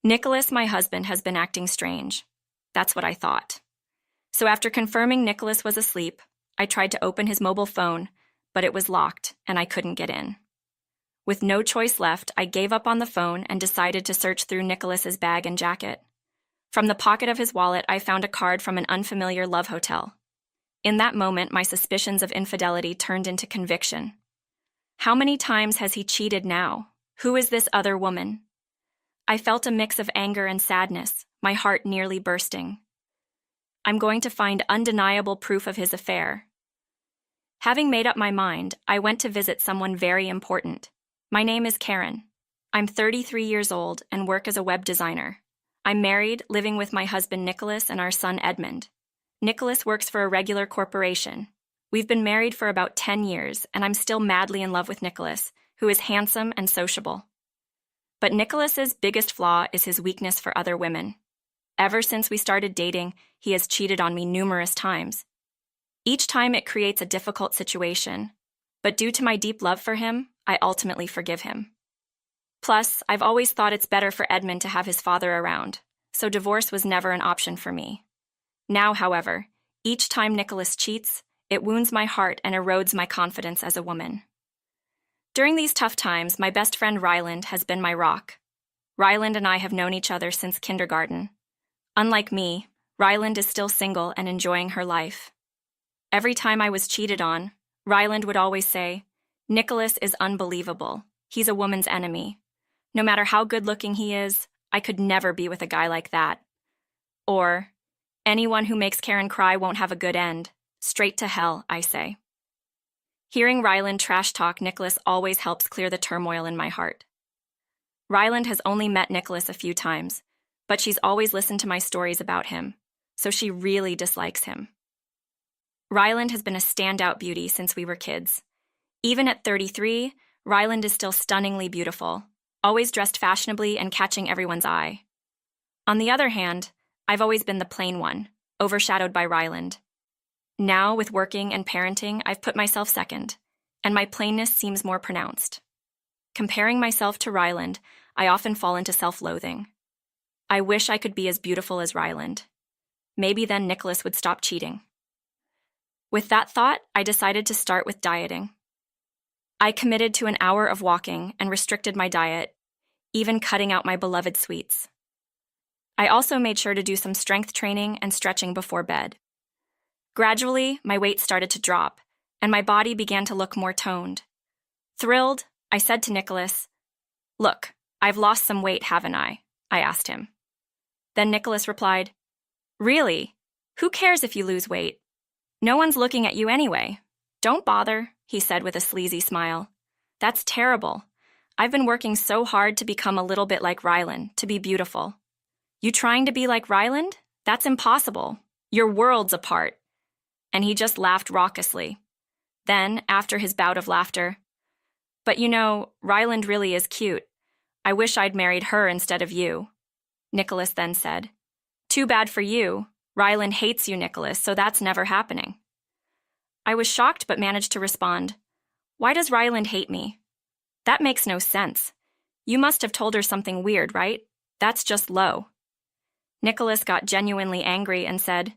Nicholas, my husband, has been acting strange. That's what I thought. So after confirming Nicholas was asleep, I tried to open his mobile phone, but it was locked and I couldn't get in. With no choice left, I gave up on the phone and decided to search through Nicholas's bag and jacket. From the pocket of his wallet, I found a card from an unfamiliar love hotel. In that moment, my suspicions of infidelity turned into conviction. How many times has he cheated now? Who is this other woman? I felt a mix of anger and sadness, my heart nearly bursting. I'm going to find undeniable proof of his affair. Having made up my mind, I went to visit someone very important. My name is Karen. I'm 33 years old and work as a web designer. I'm married, living with my husband Nicholas and our son Edmund. Nicholas works for a regular corporation. We've been married for about 10 years, and I'm still madly in love with Nicholas, who is handsome and sociable. But Nicholas's biggest flaw is his weakness for other women. Ever since we started dating, he has cheated on me numerous times. Each time it creates a difficult situation, but due to my deep love for him, I ultimately forgive him. Plus, I've always thought it's better for Edmund to have his father around, so divorce was never an option for me. Now, however, each time Nicholas cheats, it wounds my heart and erodes my confidence as a woman. During these tough times, my best friend Ryland has been my rock. Ryland and I have known each other since kindergarten. Unlike me, Ryland is still single and enjoying her life. Every time I was cheated on, Ryland would always say, "Nicholas is unbelievable. He's a woman's enemy. No matter how good-looking he is, I could never be with a guy like that." Or, "Anyone who makes Karen cry won't have a good end. Straight to hell," I say. Hearing Ryland trash talk Nicholas always helps clear the turmoil in my heart. Ryland has only met Nicholas a few times, but she's always listened to my stories about him, so she really dislikes him. Ryland has been a standout beauty since we were kids. Even at 33, Ryland is still stunningly beautiful, always dressed fashionably and catching everyone's eye. On the other hand, I've always been the plain one, overshadowed by Ryland. Now, with working and parenting, I've put myself second, and my plainness seems more pronounced. Comparing myself to Ryland, I often fall into self-loathing. I wish I could be as beautiful as Ryland. Maybe then Nicholas would stop cheating. With that thought, I decided to start with dieting. I committed to an hour of walking and restricted my diet, even cutting out my beloved sweets. I also made sure to do some strength training and stretching before bed. Gradually, my weight started to drop, and my body began to look more toned. Thrilled, I said to Nicholas, "Look, I've lost some weight, haven't I?" I asked him. Then Nicholas replied, "Really? Who cares if you lose weight? No one's looking at you anyway. Don't bother," he said with a sleazy smile. "That's terrible. I've been working so hard to become a little bit like Ryland, to be beautiful. You trying to be like Ryland? That's impossible. You're worlds apart." And he just laughed raucously. Then, after his bout of laughter, "But you know, Ryland really is cute. I wish I'd married her instead of you." Nicholas then said, "Too bad for you. Ryland hates you, Nicholas, so that's never happening." I was shocked but managed to respond, "Why does Ryland hate me? That makes no sense. You must have told her something weird, right? That's just low." Nicholas got genuinely angry and said,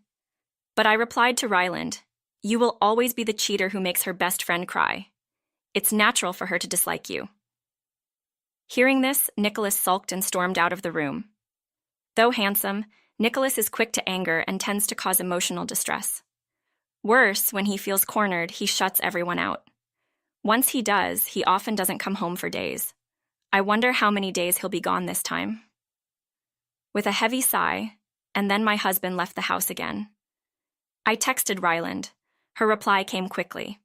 "But I replied to Ryland, you will always be the cheater who makes her best friend cry. It's natural for her to dislike you." Hearing this, Nicholas sulked and stormed out of the room. Though handsome, Nicholas is quick to anger and tends to cause emotional distress. Worse, when he feels cornered, he shuts everyone out. Once he does, he often doesn't come home for days. I wonder how many days he'll be gone this time. With a heavy sigh, and then my husband left the house again. I texted Ryland. Her reply came quickly.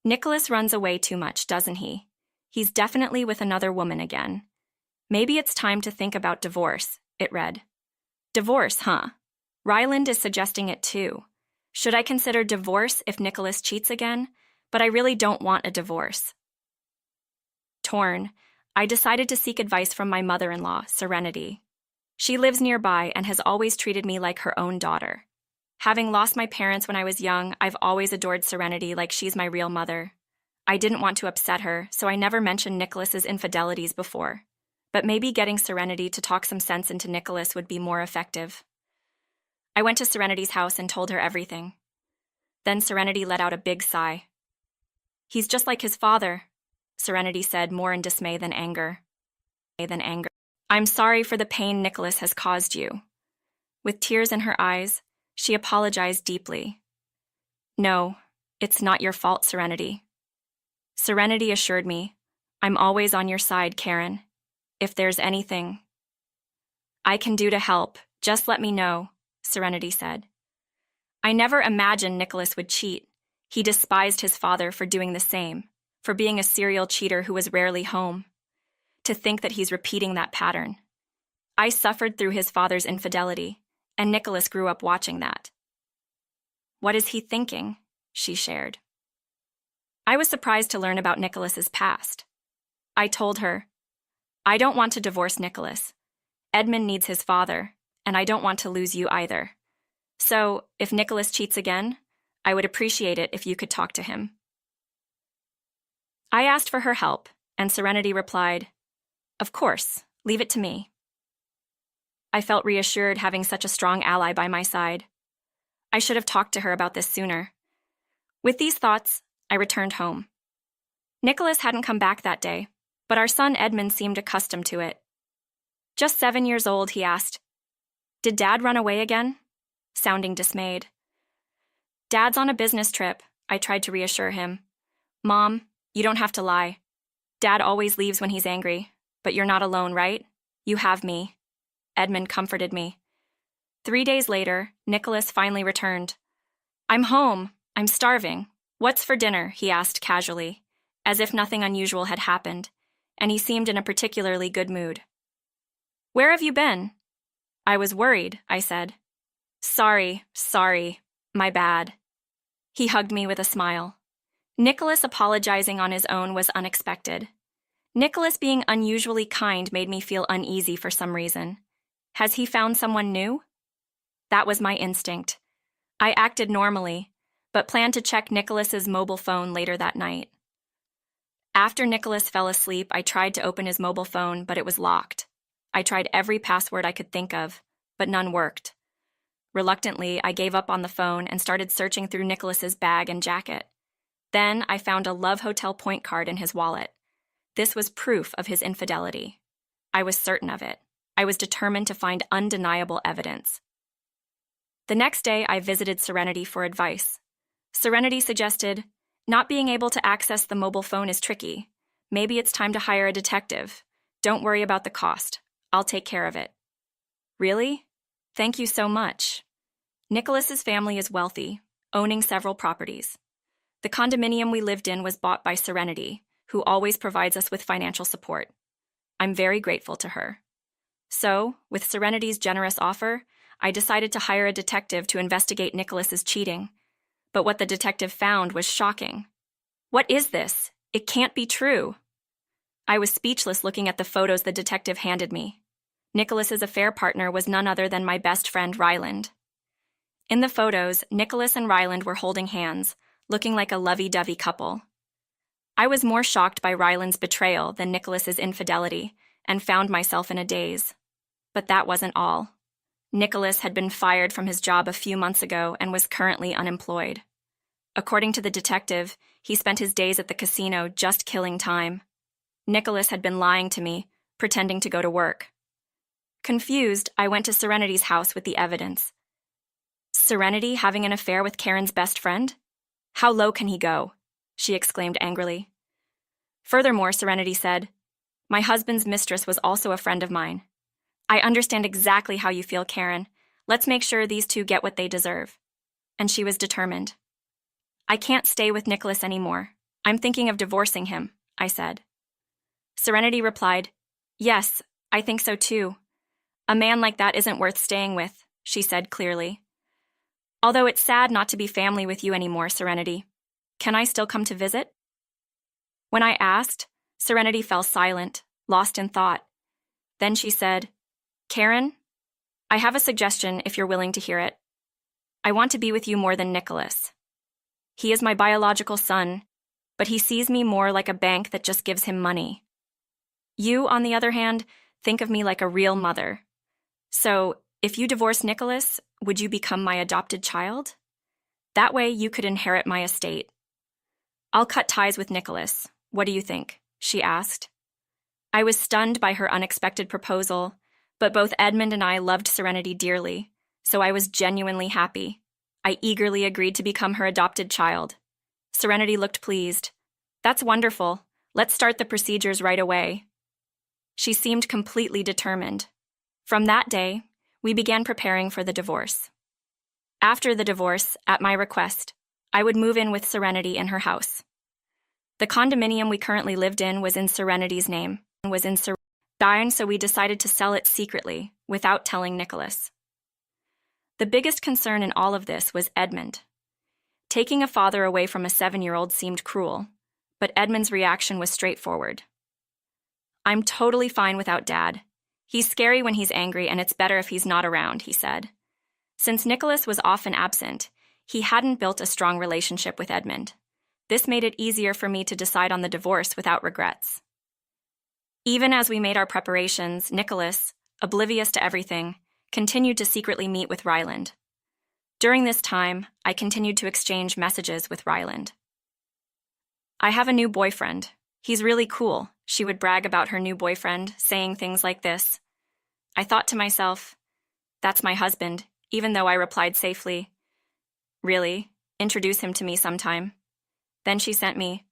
"Nicholas runs away too much, doesn't he? He's definitely with another woman again. Maybe it's time to think about divorce," it read. Divorce, huh? Ryland is suggesting it too. Should I consider divorce if Nicholas cheats again? But I really don't want a divorce. Torn, I decided to seek advice from my mother-in-law, Serenity. She lives nearby and has always treated me like her own daughter. Having lost my parents when I was young, I've always adored Serenity like she's my real mother. I didn't want to upset her, so I never mentioned Nicholas's infidelities before. but maybe getting Serenity to talk some sense into Nicholas would be more effective. I went to Serenity's house and told her everything. Then Serenity let out a big sigh. "He's just like his father," Serenity said, more in dismay than anger. "I'm sorry for the pain Nicholas has caused you." With tears in her eyes, she apologized deeply. "No, it's not your fault, Serenity." Serenity assured me, "I'm always on your side, Karen. If there's anything I can do to help, just let me know," Serenity said. I never imagined Nicholas would cheat. He despised his father for doing the same, for being a serial cheater who was rarely home. To think that he's repeating that pattern. I suffered through his father's infidelity, and Nicholas grew up watching that. "What is he thinking?" she shared. I was surprised to learn about Nicholas's past. I told her, "I don't want to divorce Nicholas. Edmund needs his father, and I don't want to lose you either. So, if Nicholas cheats again, I would appreciate it if you could talk to him." I asked for her help, and Serenity replied, "Of course, leave it to me." I felt reassured having such a strong ally by my side. I should have talked to her about this sooner. With these thoughts, I returned home. Nicholas hadn't come back that day, but our son Edmund seemed accustomed to it. Just 7 years old, he asked, "Did Dad run away again?" Sounding dismayed. "Dad's on a business trip," I tried to reassure him. "Mom, you don't have to lie. Dad always leaves when he's angry, but you're not alone, right? You have me." Edmund comforted me. 3 days later, Nicholas finally returned. "I'm home. I'm starving. What's for dinner?" he asked casually, as if nothing unusual had happened, and he seemed in a particularly good mood. "Where have you been?" "I was worried," I said. Sorry, my bad." He hugged me with a smile. Nicholas apologizing on his own was unexpected. Nicholas being unusually kind made me feel uneasy for some reason. Has he found someone new? That was my instinct. I acted normally, but planned to check Nicholas's mobile phone later that night. After Nicholas fell asleep, I tried to open his mobile phone, but it was locked. I tried every password I could think of, but none worked. Reluctantly, I gave up on the phone and started searching through Nicholas's bag and jacket. Then I found a Love Hotel point card in his wallet. This was proof of his infidelity. I was certain of it. I was determined to find undeniable evidence. The next day, I visited Serenity for advice. Serenity suggested, "Not being able to access the mobile phone is tricky. Maybe it's time to hire a detective. Don't worry about the cost. I'll take care of it." Really? Thank you so much. Nicholas's family is wealthy, owning several properties. The condominium we lived in was bought by Serenity, who always provides us with financial support. I'm very grateful to her. So, with Serenity's generous offer, I decided to hire a detective to investigate Nicholas's cheating. But what the detective found was shocking. "What is this? It can't be true." I was speechless looking at the photos the detective handed me. Nicholas's affair partner was none other than my best friend Ryland. In the photos, Nicholas and Ryland were holding hands, looking like a lovey-dovey couple. I was more shocked by Ryland's betrayal than Nicholas's infidelity, and found myself in a daze. But that wasn't all. Nicholas had been fired from his job a few months ago and was currently unemployed. According to the detective, he spent his days at the casino just killing time. Nicholas had been lying to me, pretending to go to work. Confused, I went to Serenity's house with the evidence. Serenity having an affair with Karen's best friend? How low can he go? She exclaimed angrily. Furthermore, Serenity said, "My husband's mistress was also a friend of mine. I understand exactly how you feel, Karen. Let's make sure these two get what they deserve." And she was determined. "I can't stay with Nicholas anymore. I'm thinking of divorcing him," I said. Serenity replied, "Yes, I think so too. A man like that isn't worth staying with," she said clearly. "Although it's sad not to be family with you anymore, Serenity. Can I still come to visit?" When I asked, Serenity fell silent, lost in thought. Then she said, "Karen, I have a suggestion if you're willing to hear it. I want to be with you more than Nicholas. He is my biological son, but he sees me more like a bank that just gives him money. You, on the other hand, Think of me like a real mother. So, if you divorce Nicholas, would you become my adopted child? That way you could inherit my estate. I'll cut ties with Nicholas. What do you think? She asked. I was stunned by her unexpected proposal, but both Edmund and I loved Serenity dearly, so I was genuinely happy. I eagerly agreed to become her adopted child. Serenity looked pleased. That's wonderful. Let's start the procedures right away. She seemed completely determined. From that day, we began preparing for the divorce. After the divorce, at my request, I would move in with Serenity in her house. The condominium we currently lived in was in Serenity's name, so we decided to sell it secretly, without telling Nicholas. The biggest concern in all of this was Edmund. Taking a father away from a 7-year-old seemed cruel, but Edmund's reaction was straightforward. I'm totally fine without Dad. He's scary when he's angry, and it's better if he's not around, he said. Since Nicholas was often absent, he hadn't built a strong relationship with Edmund. This made it easier for me to decide on the divorce without regrets. Even as we made our preparations, Nicholas, oblivious to everything, continued to secretly meet with Ryland. During this time, I continued to exchange messages with Ryland. I have a new boyfriend. He's really cool, she would brag about her new boyfriend, saying things like this. I thought to myself, that's my husband, even though I replied safely, really? Introduce him to me sometime. Then she sent me,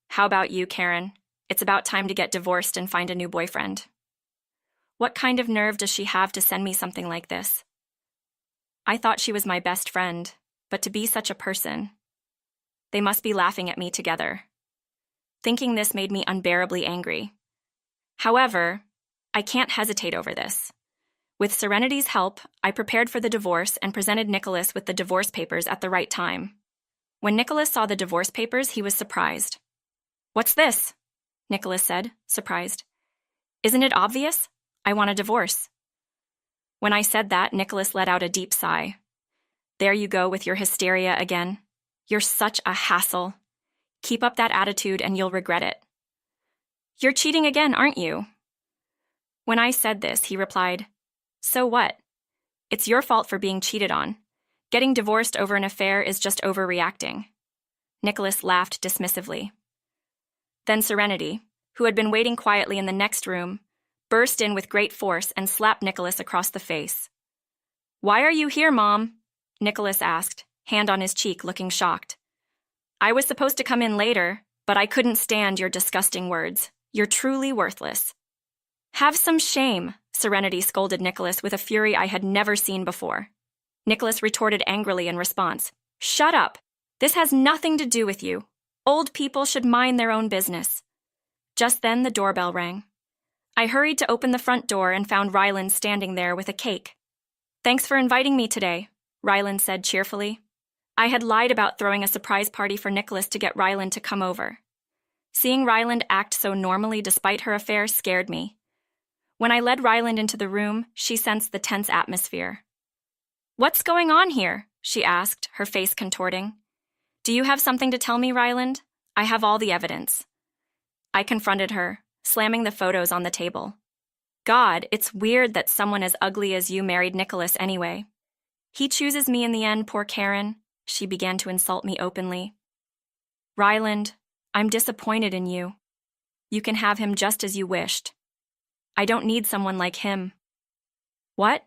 how about you, Karen? It's about time to get divorced and find a new boyfriend. What kind of nerve does she have to send me something like this? I thought she was my best friend, but to be such a person. They must be laughing at me together. Thinking this made me unbearably angry. However, I can't hesitate over this. With Serenity's help, I prepared for the divorce and presented Nicholas with the divorce papers at the right time. When Nicholas saw the divorce papers, he was surprised. What's this? Nicholas said, surprised. Isn't it obvious? I want a divorce. When I said that, Nicholas let out a deep sigh. There you go with your hysteria again. You're such a hassle. Keep up that attitude and you'll regret it. You're cheating again, aren't you? When I said this, he replied, so what? It's your fault for being cheated on. Getting divorced over an affair is just overreacting. Nicholas laughed dismissively. Then Serenity, who had been waiting quietly in the next room, burst in with great force and slapped Nicholas across the face. Why are you here, Mom? Nicholas asked, hand on his cheek, looking shocked. I was supposed to come in later, but I couldn't stand your disgusting words. You're truly worthless. Have some shame, Serenity scolded Nicholas with a fury I had never seen before. Nicholas retorted angrily in response. Shut up. This has nothing to do with you. Old people should mind their own business. Just then the doorbell rang. I hurried to open the front door and found Ryland standing there with a cake. Thanks for inviting me today, Ryland said cheerfully. I had lied about throwing a surprise party for Nicholas to get Ryland to come over. Seeing Ryland act so normally despite her affair scared me. When I led Ryland into the room, she sensed the tense atmosphere. What's going on here? She asked, her face contorting. Do you have something to tell me, Ryland? I have all the evidence. I confronted her, slamming the photos on the table. God, it's weird that someone as ugly as you married Nicholas anyway. He chooses me in the end, poor Karen. She began to insult me openly. Ryland, I'm disappointed in you. You can have him just as you wished. I don't need someone like him. What?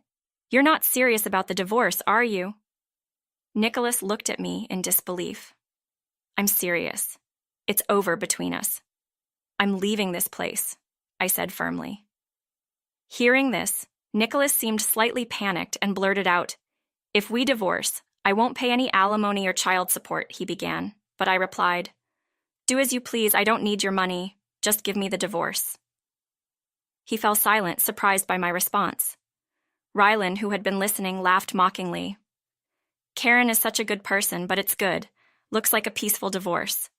You're not serious about the divorce, are you? Nicholas looked at me in disbelief. I'm serious. It's over between us. I'm leaving this place, I said firmly. Hearing this, Nicholas seemed slightly panicked and blurted out, If we divorce, I won't pay any alimony or child support, he began, but I replied, Do as you please, I don't need your money. Just give me the divorce. He fell silent, surprised by my response. Ryland, who had been listening, laughed mockingly. Karen is such a good person, but it's good. Looks like a peaceful divorce.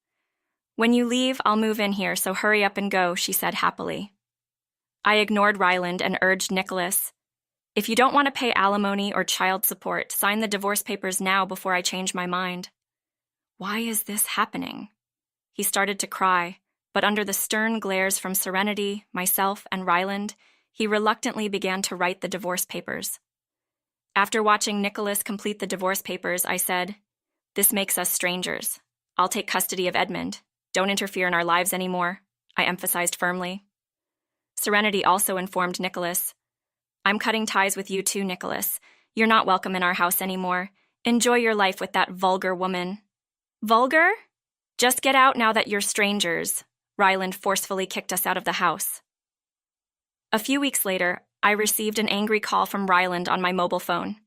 When you leave, I'll move in here, so hurry up and go, she said happily. I ignored Ryland and urged Nicholas, If you don't want to pay alimony or child support, sign the divorce papers now before I change my mind. Why is this happening? He started to cry, but under the stern glares from Serenity, myself, and Ryland, He reluctantly began to write the divorce papers. After watching Nicholas complete the divorce papers, I said, "This makes us strangers. I'll take custody of Edmund. Don't interfere in our lives anymore," I emphasized firmly. Serenity also informed Nicholas, "I'm cutting ties with you too, Nicholas. You're not welcome in our house anymore. Enjoy your life with that vulgar woman." "Vulgar? Just get out now that you're strangers." Ryland forcefully kicked us out of the house. A few weeks later, I received an angry call from Ryland on my mobile phone.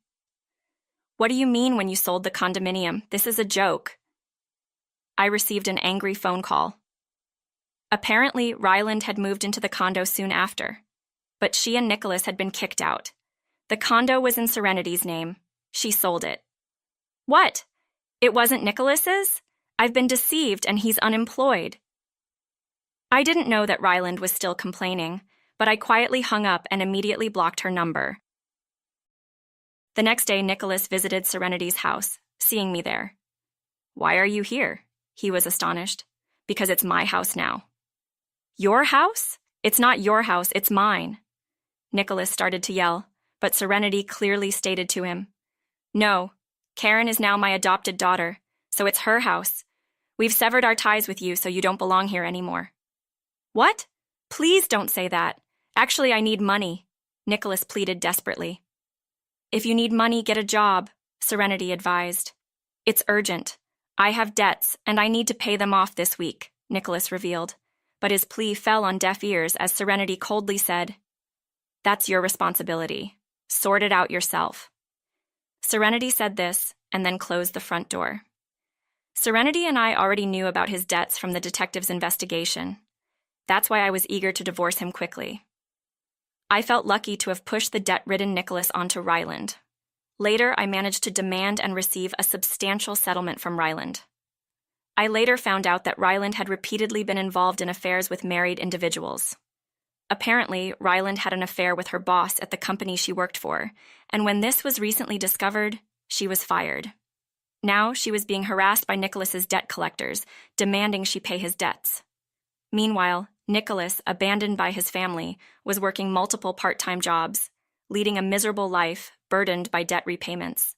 "What do you mean when you sold the condominium? This is a joke." I received an angry phone call. Apparently, Ryland had moved into the condo soon after, but she and Nicholas had been kicked out. The condo was in Serenity's name. She sold it. "What? It wasn't Nicholas's? I've been deceived and he's unemployed." I didn't know that Ryland was still complaining, but I quietly hung up and immediately blocked her number. The next day, Nicholas visited Serenity's house, seeing me there. "Why are you here?" He was astonished. "Because it's my house now." "Your house? It's not your house, it's mine." Nicholas started to yell, but Serenity clearly stated to him, "No, Karen is now my adopted daughter, so it's her house. We've severed our ties with you, so you don't belong here anymore." "What? Please don't say that. Actually, I need money," Nicholas pleaded desperately. "If you need money, get a job," Serenity advised. "It's urgent. I have debts, and I need to pay them off this week," Nicholas revealed, but his plea fell on deaf ears as Serenity coldly said, "That's your responsibility. Sort it out yourself." Serenity said this, and then closed the front door. Serenity and I already knew about his debts from the detective's investigation. That's why I was eager to divorce him quickly. I felt lucky to have pushed the debt-ridden Nicholas onto Ryland. Later, I managed to demand and receive a substantial settlement from Ryland. I later found out that Ryland had repeatedly been involved in affairs with married individuals. Apparently, Ryland had an affair with her boss at the company she worked for, and when this was recently discovered, she was fired. Now, she was being harassed by Nicholas's debt collectors, demanding she pay his debts. Meanwhile, Nicholas, abandoned by his family, was working multiple part-time jobs, leading a miserable life burdened by debt repayments.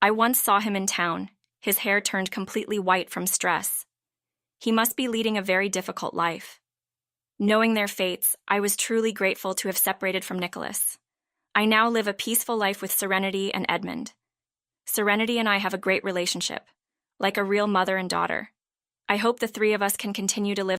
I once saw him in town, his hair turned completely white from stress. He must be leading a very difficult life. Knowing their fates, I was truly grateful to have separated from Nicholas. I now live a peaceful life with Serenity and Edmund. Serenity and I have a great relationship, like a real mother and daughter. I hope the three of us can continue to live